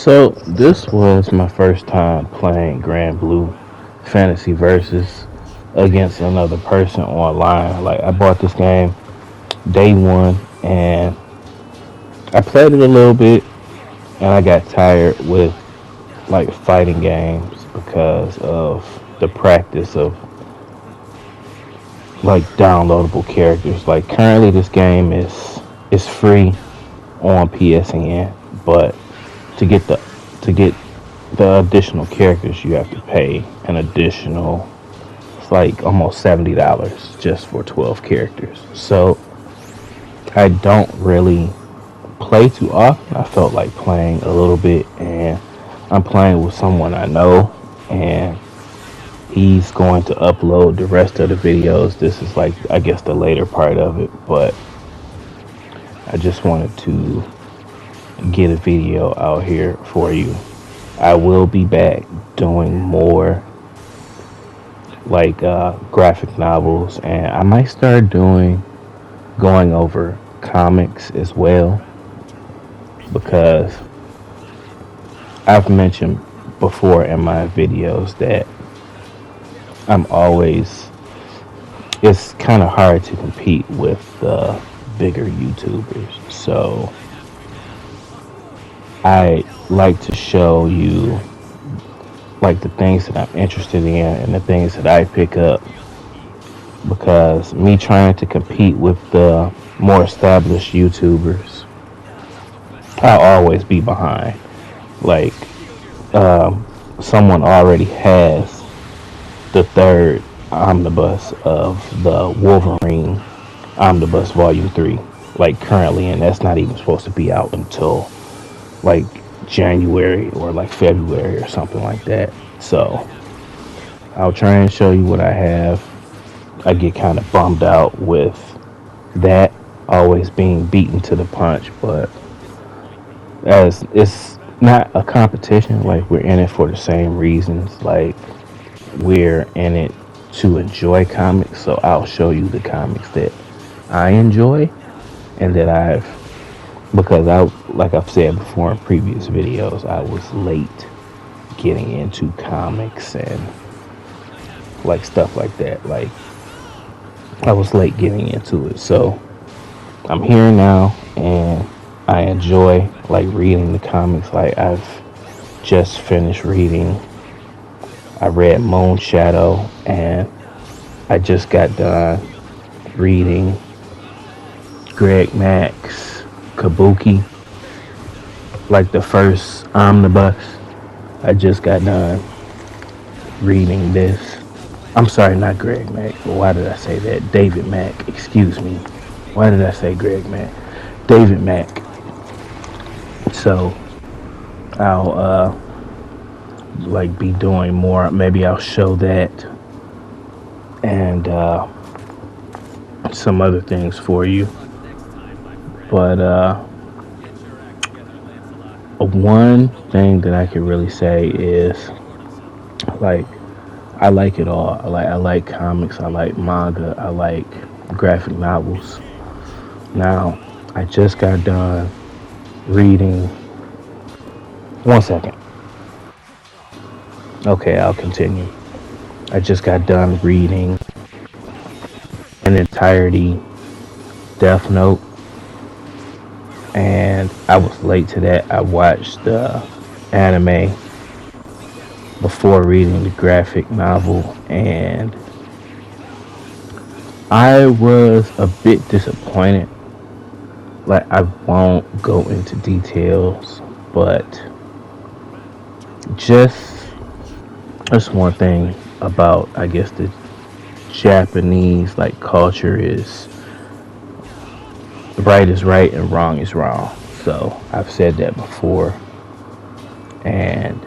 So this was my first time playing Granblue Fantasy Versus against another person online. Like I bought this game day one and I played it a little bit and I got tired with like fighting games because of the practice of like downloadable characters. Like currently this game is free on PSN, but to get the to get the additional characters you have to pay an additional, it's like almost $70 just for 12 characters. So I don't really play too often. I felt like playing a little bit, and I'm playing with someone I know, and he's going to upload the rest of the videos. This is like, I guess, the later part of it, but I just wanted to get a video out here for you. I will be back doing more like graphic novels, and I might start doing going over comics as well, because I've mentioned before in my videos that I'm always, it's kind of hard to compete with the bigger YouTubers. So I like to show you like the things that I'm interested in and the things that I pick up, because me trying to compete with the more established YouTubers, I'll always be behind. Like someone already has the third omnibus of the Wolverine omnibus volume 3 like currently, and that's not even supposed to be out until like January or like February or something like that. So I'll try and show you what I have. I get kind of bummed out with that always being beaten to the punch, but as it's not a competition, like we're in it for the same reasons. Like we're in it to enjoy comics, so I'll show you the comics that I enjoy and that I've, because I, like I've said before in previous videos, I was late getting into comics and like stuff like that. Like I was late getting into it, so I'm here now and I enjoy like reading the comics. Like I've just finished reading, I read Moon Shadow, and I just got done reading Greg Mack's Kabuki, like the first omnibus. I just got done reading this. I'm sorry, not Greg Mack. Why did I say that? David Mack, excuse me. Why did I say Greg Mack? David Mack. So I'll like be doing more. Maybe I'll show that and some other things for you. But one thing that I can really say is like I like it all. I like comics, I like manga, I like graphic novels. Now I just got done reading, one second. Okay, I'll continue. I just got done reading in entirety Death Note, and I was late to that. I watched the anime before reading the graphic novel, and I was a bit disappointed. Like I won't go into details, but just one thing about, I guess, the Japanese like culture is right is right and wrong is wrong. So I've said that before, and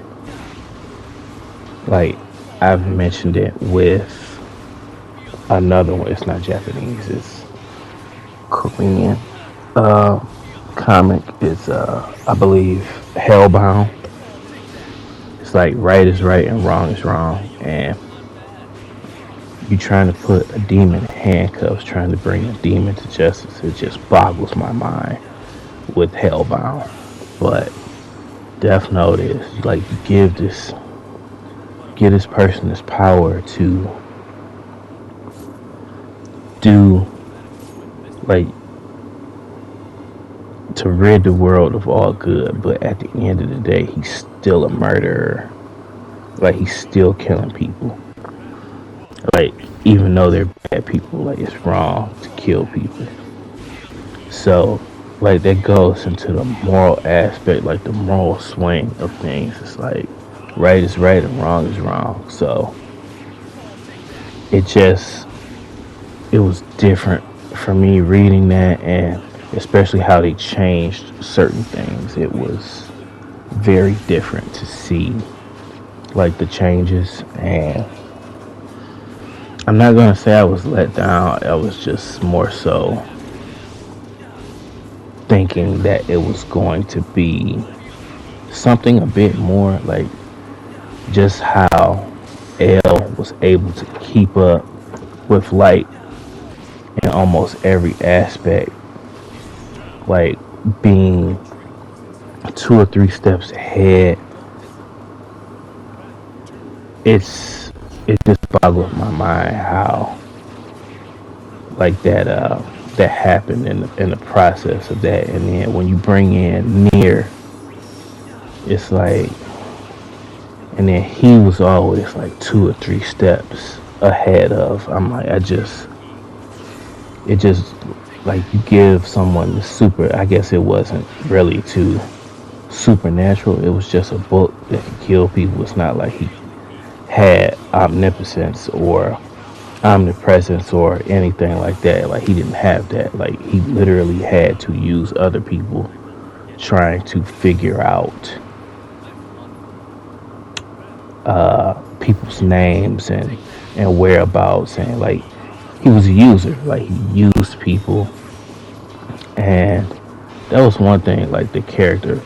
like I've mentioned it with another one. It's not Japanese, it's Korean comic. It's I believe Hellbound. It's like right is right and wrong is wrong, and you trying to put a demon in handcuffs, trying to bring a demon to justice. It just boggles my mind with Hellbound. But Death Note is like you give this person this power to do like to rid the world of all good, but at the end of the day, he's still a murderer. Like he's still killing people. Like even though they're bad people, like it's wrong to kill people. So like that goes into the moral aspect, like the moral swing of things. It's like right is right and wrong is wrong. So it just it was different for me reading that, and especially how they changed certain things. It was very different to see like the changes, and I'm not gonna say I was let down. I was just more so thinking that it was going to be something a bit more, like just how L was able to keep up with Light in almost every aspect, like being 2 or 3 steps ahead. It just boggles my mind how like that happened in the process of that. And then when you bring in Near, it's like, and then he was always like 2 or 3 steps ahead of. I'm like, it just like you give someone the super. I guess it wasn't really too supernatural. It was just a book that could kill people. It's not like he had omnipotence or omnipresence or anything like that. Like he didn't have that. Like he literally had to use other people trying to figure out people's names and whereabouts, and like he was a user. Like he used people, and that was one thing. Like the character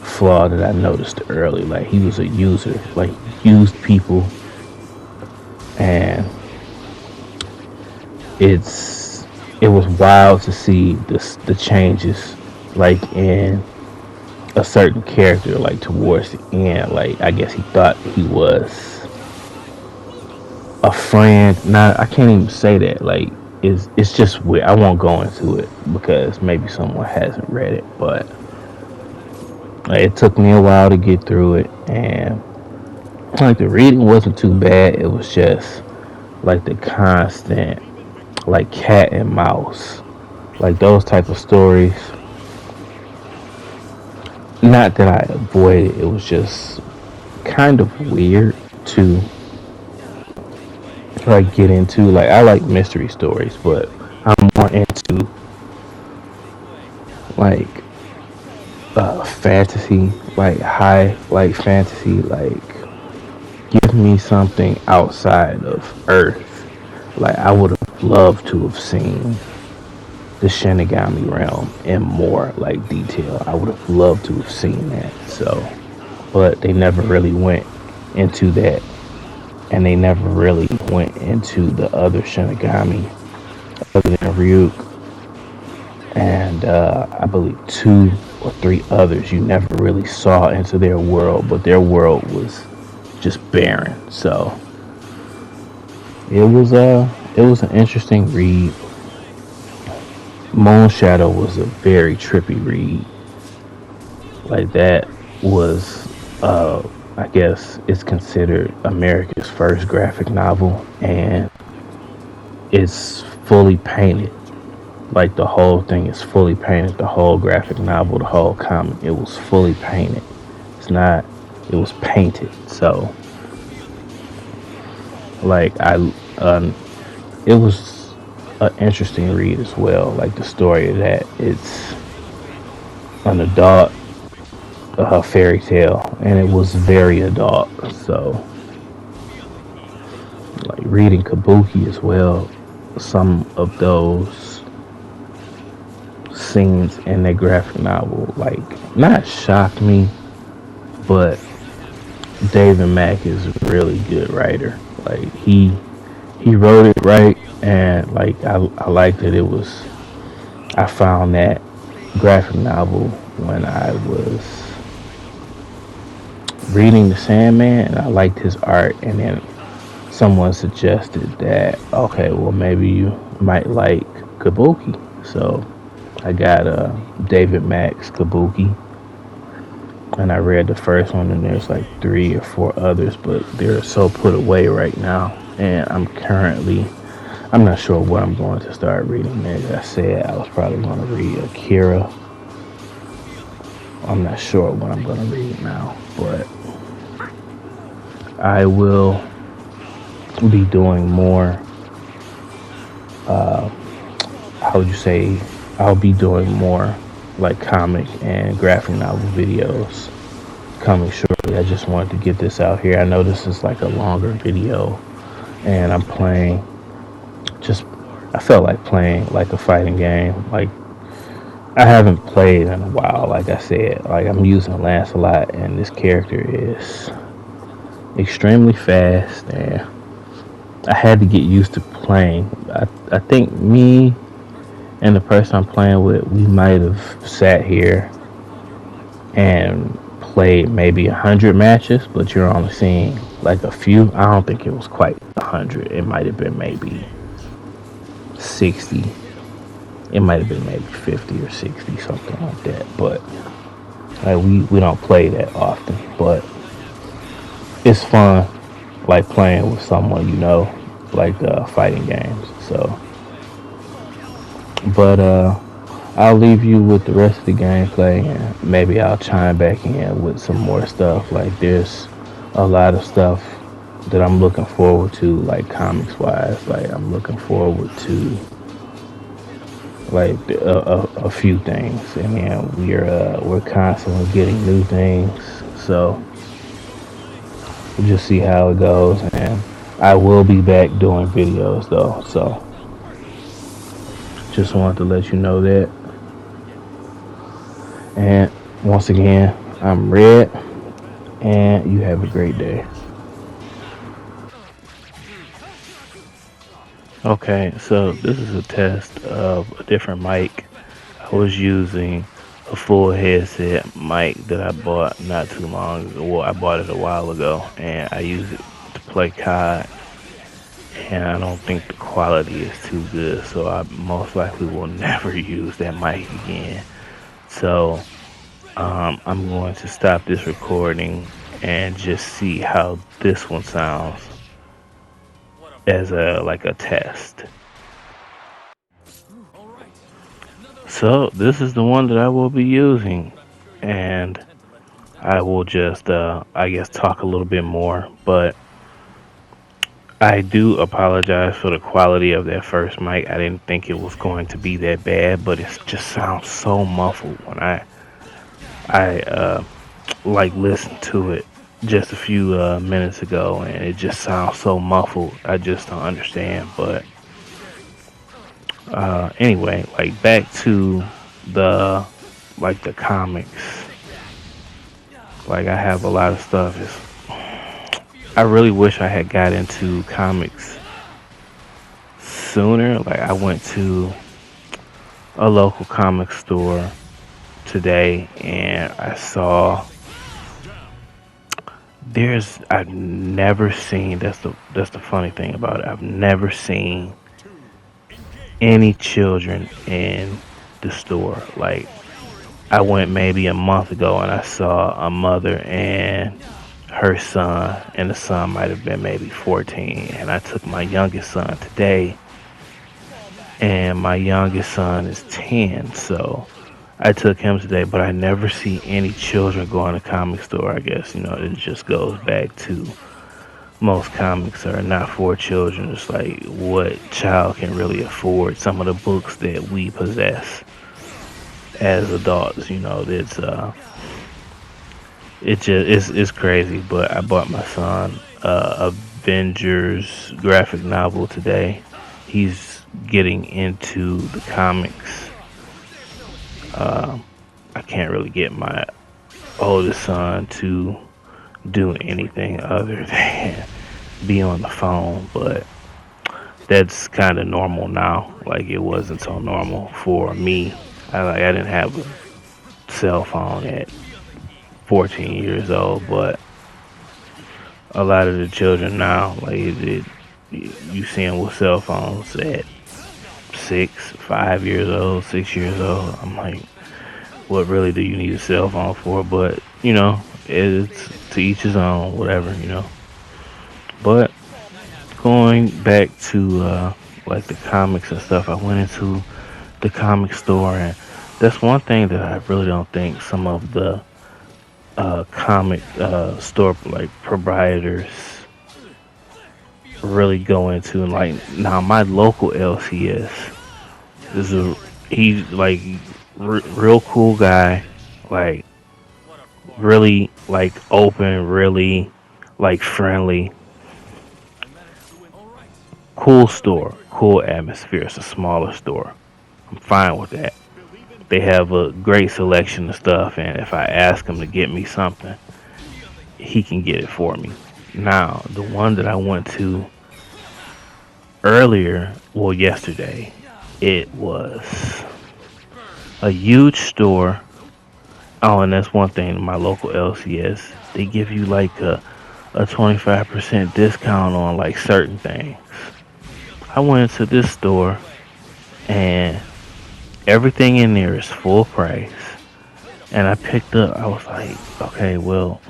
flaw that I noticed early. Like he was a user. Like he used people, and it was wild to see the changes like in a certain character like towards the end. Like I guess he thought he was a friend. Not, I can't even say that. Like it's just weird. I won't go into it because maybe someone hasn't read it, but like, it took me a while to get through it, and like the reading wasn't too bad. It was just like the constant like cat and mouse, like those type of stories. Not that I avoided, it was just kind of weird to like get into. Like I like mystery stories, but I'm more into like fantasy, like high like fantasy. Like give me something outside of Earth. Like I would have loved to have seen the Shinigami realm in more like detail. I would have loved to have seen that. So, but they never really went into that, and they never really went into the other Shinigami other than Ryuk, and I believe 2 or 3 others. You never really saw into their world, but their world was just barren. So it was an interesting read. Moon Shadow was a very trippy read. Like that was I guess it's considered America's first graphic novel, and it's fully painted. Like the whole thing is fully painted. The whole graphic novel, the whole comic, it was fully painted. It's not, it was painted. So like it was an interesting read as well. Like the story of that, it's an adult fairy tale, and it was very adult. So like reading Kabuki as well, some of those scenes in that graphic novel like not shocked me, but David Mack is a really good writer. Like he wrote it right, and like I liked that it was, I found that graphic novel when I was reading The Sandman, and I liked his art. And then someone suggested that, okay, well, maybe you might like Kabuki. So I got David Mack's Kabuki, and I read the first one, and there's like 3 or 4 others, but they're so put away right now. And I'm not sure what I'm going to start reading. As I said, I was probably going to read Akira. I'm not sure what I'm going to read now, but I will be doing more. Uh, how would you say? I'll be doing more like comic and graphic novel videos coming shortly. I just wanted to get this out here. I know this is like a longer video, and I'm playing. Just I felt like playing like a fighting game. Like I haven't played in a while. Like I said, like I'm using Lancelot, and this character is extremely fast, and I had to get used to playing. I think me and the person I'm playing with, we might have sat here and played maybe 100 matches, but you're only seeing like a few. I don't think it was quite 100. It might have been maybe 60. It might have been maybe 50 or 60, something like that. But like we don't play that often, but it's fun, like playing with someone like fighting games. So, but I'll leave you with the rest of the gameplay, and maybe I'll chime back in with some more stuff. Like there's a lot of stuff that I'm looking forward to, like comics wise. Like I'm looking forward to like a few things, and then we're constantly getting new things. So we'll just see how it goes, and I will be back doing videos though. So just wanted to let you know that. And once again, I'm Red, and you have a great day. Okay, so this is a test of a different mic. I was using a full headset mic that I bought not too long ago. Well, I bought it a while ago, and I use it to play COD. And I don't think the quality is too good, so I most likely will never use that mic again. So I'm going to stop this recording and just see how this one sounds as a test. So this is the one that I will be using, and I will just I guess talk a little bit more, but I do apologize for the quality of that first mic. I didn't think it was going to be that bad, but it just sounds so muffled when I like listened to it just a few minutes ago, and it just sounds so muffled. I just don't understand. But anyway, like back to the the comics. Like I have a lot of stuff. I really wish I had got into comics sooner. Like I went to a local comic store today, and I saw I've never seen, that's the funny thing about it. I've never seen any children in the store. Like I went maybe a month ago, and I saw a mother and her son, and the son might have been maybe 14. And I took my youngest son today, and my youngest son is 10. So I took him today, but I never see any children go in a comic store. I guess, it just goes back to most comics are not for children. It's like what child can really afford some of the books that we possess as adults. It's it's crazy. But I bought my son Avengers graphic novel today. He's getting into the comics. I can't really get my oldest son to do anything other than be on the phone, but that's kind of normal now. Like it wasn't so normal for me. I didn't have a cell phone at 14 years old, but a lot of the children now, like you see them with cell phones at 5 years old, 6 years old. I'm like, what really do you need a cell phone for? But it's to each his own, whatever. But going back to like the comics and stuff, I went into the comic store, and that's one thing that I really don't think some of the comic store like proprietors really go into. And like now, my local LCS is a he's like real cool guy, like really like open, really like friendly, cool store, cool atmosphere. It's a smaller store. I'm fine with that. They have a great selection of stuff, and if I ask him to get me something, he can get it for me. Now, the one that I went to earlier, well, yesterday, it was a huge store. Oh, and that's one thing, my local LCS, they give you like a 25% discount on like certain things. I went into this store and everything in there is full price. And I picked up, I was like, okay, well,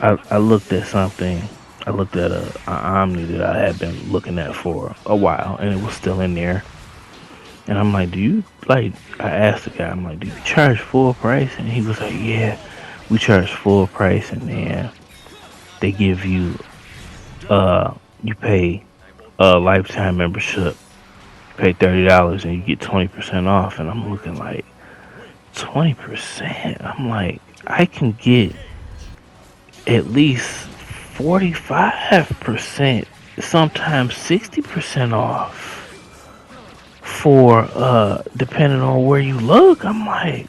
I looked at something. I looked at a Omni that I had been looking at for a while, and it was still in there. And I'm like, do you like? I asked the guy, I'm like, do you charge full price? And he was like, yeah, we charge full price, and then they give you you pay a lifetime membership, pay $30, and you get 20% off. And I'm looking like 20%. I'm like, I can get at least 45%, sometimes 60% off for depending on where you look. I'm like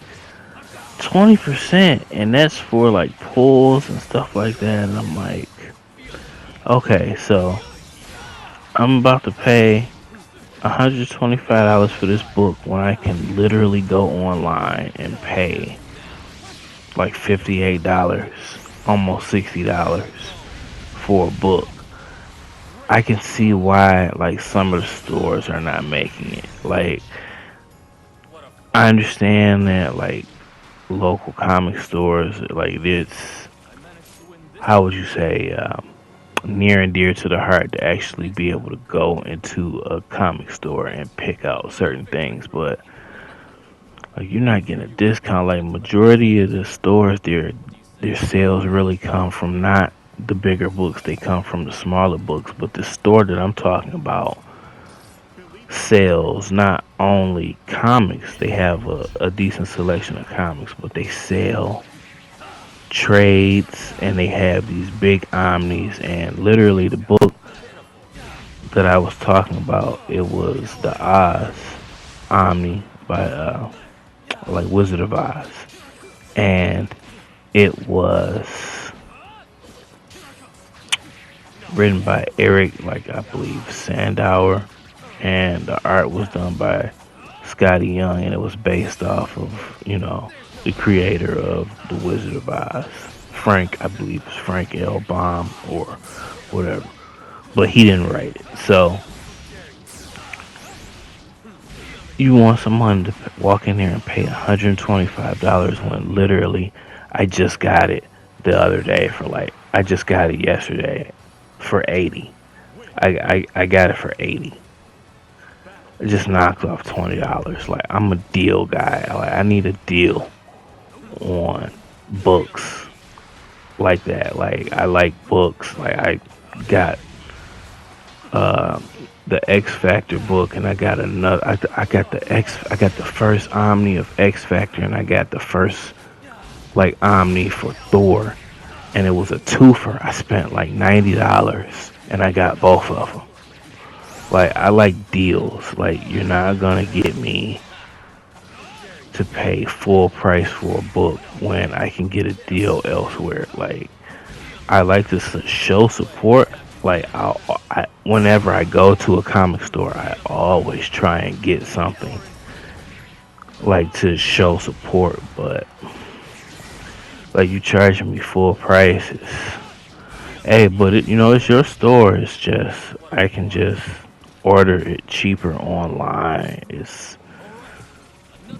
20%, and that's for like pulls and stuff like that. And I'm like, okay, so I'm about to pay $125 for this book when I can literally go online and pay like $58, almost $60 for a book. I can see why like some of the stores are not making it. Like I understand that like local comic stores, like it's, how would you say, near and dear to the heart to actually be able to go into a comic store and pick out certain things. But like you're not getting a discount. Like majority of the stores, their sales really come from not the bigger books, they come from the smaller books. But the store that I'm talking about sells not only comics, they have a decent selection of comics, but they sell trades, and they have these big omnis. And literally the book that I was talking about, it was the Oz Omni by like Wizard of Oz, and it was written by Eric, like I believe Sandauer, and the art was done by Scotty Young, and it was based off of the creator of the Wizard of Oz, Frank, I believe it's Frank L. Baum or whatever, but he didn't write it. So you want someone to walk in there and pay $125 when literally I just got it the other day for like, I just got it yesterday for 80. I got it for 80. It just knocked off $20. Like I'm a deal guy. Like I need a deal on books like that. Like I like books. Like I got uh the X Factor book, and I got another. I got I got the first Omni of X Factor, and I got the first like Omni for Thor, and it was a twofer. I spent like $90, and I got both of them. Like I like deals. Like you're not gonna get me to pay full price for a book when I can get a deal elsewhere. Like I like to show support. Like whenever I go to a comic store, I always try and get something like to show support. But like you charging me full prices Hey, but it's your store. It's just I can just order it cheaper online. It's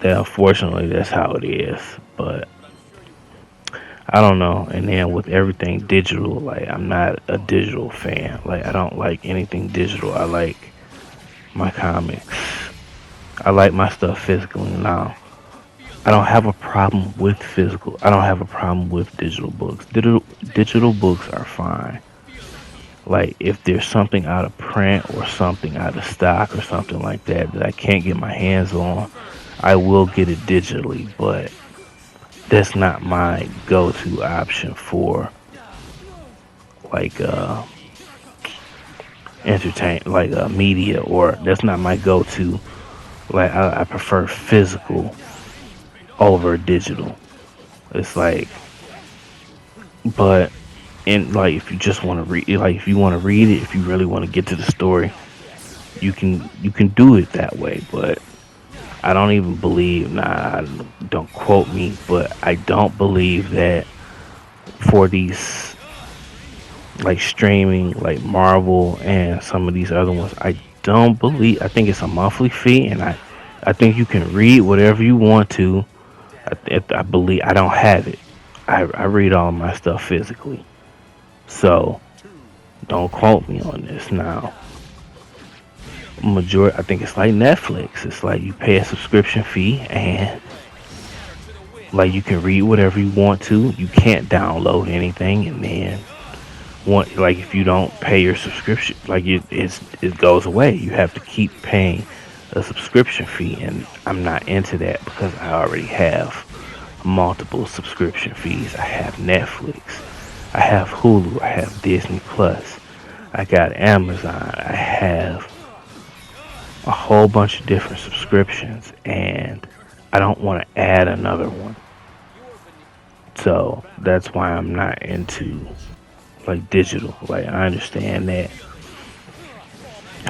that unfortunately that's how it is. But I don't know. And then with everything digital, like I'm not a digital fan. Like I don't like anything digital. I like my comics. I like my stuff physically now. I don't have a problem with physical. I don't have a problem with digital books. Digital books are fine. Like if there's something out of print or something out of stock or something like that that I can't get my hands on, I will get it digitally, but that's not my go-to option for like media, or that's not my go-to. Like I prefer physical over digital. It's like, but and like if you just want to read, like if you want to read it, if you really want to get to the story, you can do it that way. But I don't even believe. Nah, don't quote me, but I don't believe that for these like streaming, like Marvel and some of these other ones, I don't believe. I think it's a monthly fee, and I think you can read whatever you want to. I believe I don't have it. I read all my stuff physically, so don't quote me on this now. Majority, I think it's like Netflix. It's like you pay a subscription fee, and like you can read whatever you want to. You can't download anything, and then like if you don't pay your subscription, like it goes away. You have to keep paying a subscription fee, and I'm not into that because I already have multiple subscription fees. I have Netflix, I have Hulu, I have Disney Plus, I got Amazon, I have a whole bunch of different subscriptions, and I don't want to add another one. So that's why I'm not into like digital. Like I understand that.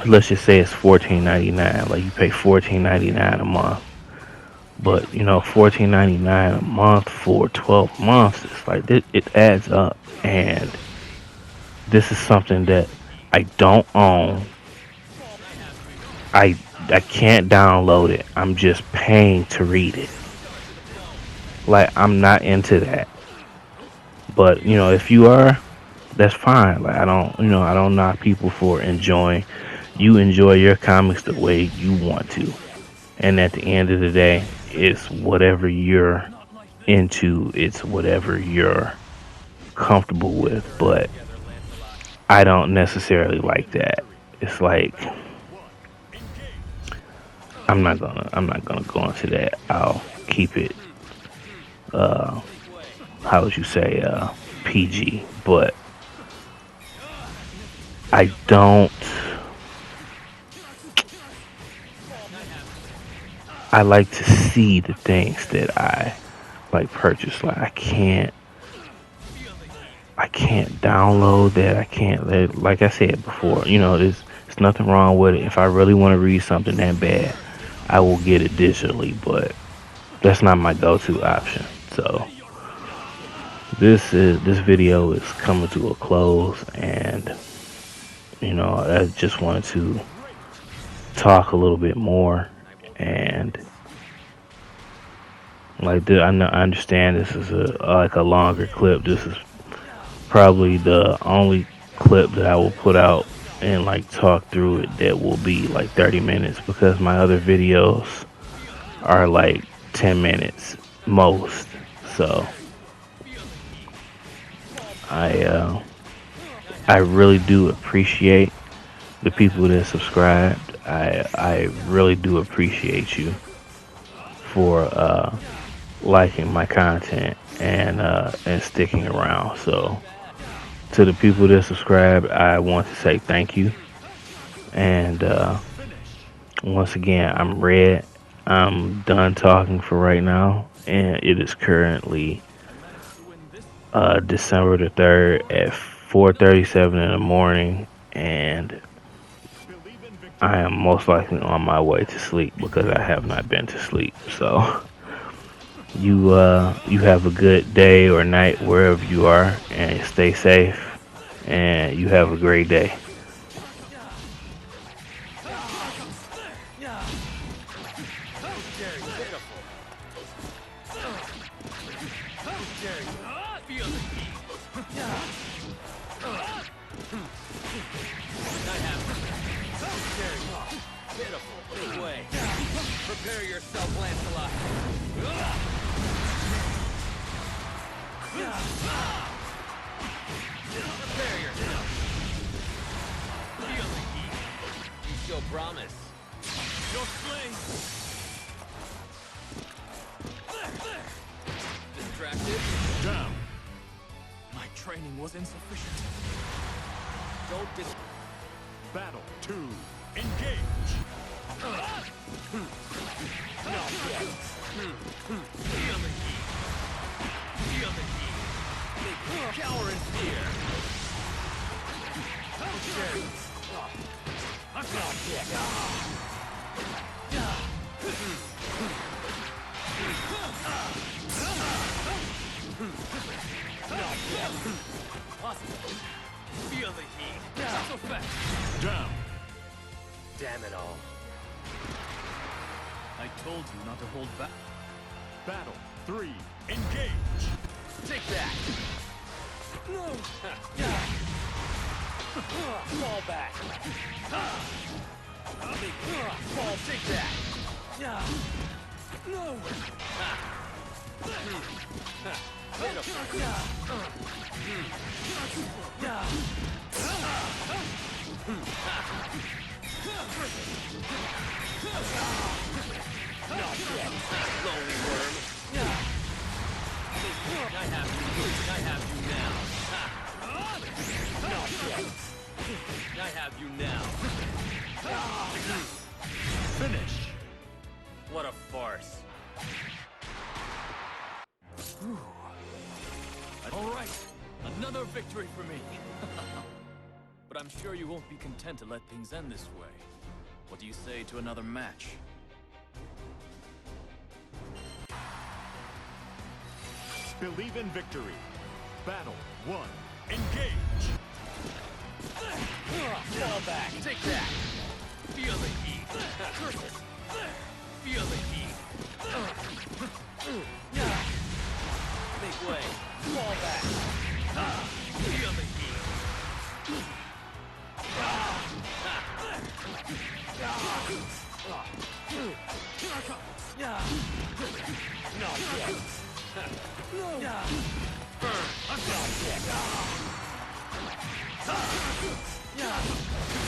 Let's just say it's 14.99. Like you pay 14.99 a month, but 14.99 a month for 12 months. It's like it adds up, and this is something that I don't own. I can't download it. I'm just paying to read it. Like I'm not into that. But if you are, that's fine. Like I don't knock people for enjoying. You enjoy your comics the way you want to, and at the end of the day, it's whatever you're into. It's whatever you're comfortable with. But I don't necessarily like that. It's like I'm not gonna go into that. I'll keep it. Uh, how would you say? PG. But I don't. I like to see the things that I like purchase. Like I can't download that. I can't like I said before. There's nothing wrong with it. If I really want to read something that bad, I will get it digitally. But that's not my go-to option. So this video is coming to a close, and I just wanted to talk a little bit more. And like I understand this is like a longer clip. This is probably the only clip that I will put out and like talk through it that will be like 30 minutes, because my other videos are like 10 minutes most. So I I really do appreciate the people that subscribed. I really do appreciate you for liking my content and sticking around. So to the people that subscribe, I want to say thank you. And once again, I'm Red. I'm done talking for right now, and it is currently December the 3rd at 4:37 in the morning, and I am most likely on my way to sleep because I have not been to sleep. So you have a good day or night wherever you are, and stay safe. and you have a great day. Prepare yourself, Lancelot. Prepare yourself. Feel the heat. You show promise. Your flame. Distracted? Down. My training was insufficient. Don't Battle 2. Engage. Feel the heat. Feel the heat. Cower in fear. Feel the heat. So fast. Down. Damn it all. I told you not to hold back. Battle 3. Engage. Take that. Fall back. Fall, take that. Lonely worm. I have you. I have you now. I have you now. Finish. What a farce. All right. Another victory for me. But I'm sure you won't be content to let things end this way. What do you say to another match? Believe in victory. Battle 1. Engage. Fall back. Take that. Feel the heat. Feel the heat. Make way. Fall back. Feel the heat. Not yet. Burn. Not yet.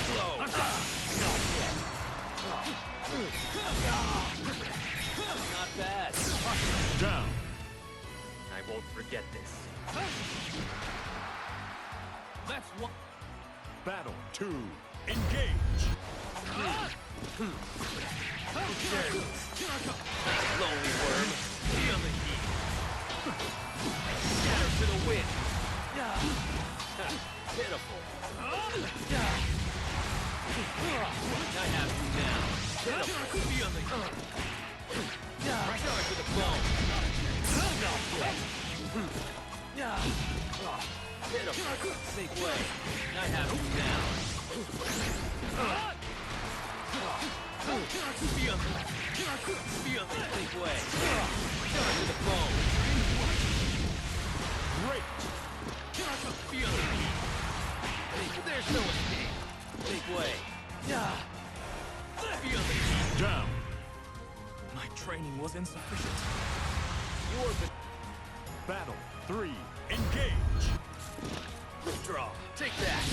Slow. Not yet. Not bad. Down. I won't forget this. That's one. Battle 2. Engage. Lonely worm. Feel the heat. Scatter to the wind. Pitiful. I have you now. Pitiful. Feel the heat. Charge to the bone. Pitiful. Make way. I have you now. Feel it. Feel it. Make way. Charge to the bone. Great. Feel it. There's no escape. Make way. Feel it. Down. My training was insufficient. You're the Battle 3. Engage. withdraw. Take that.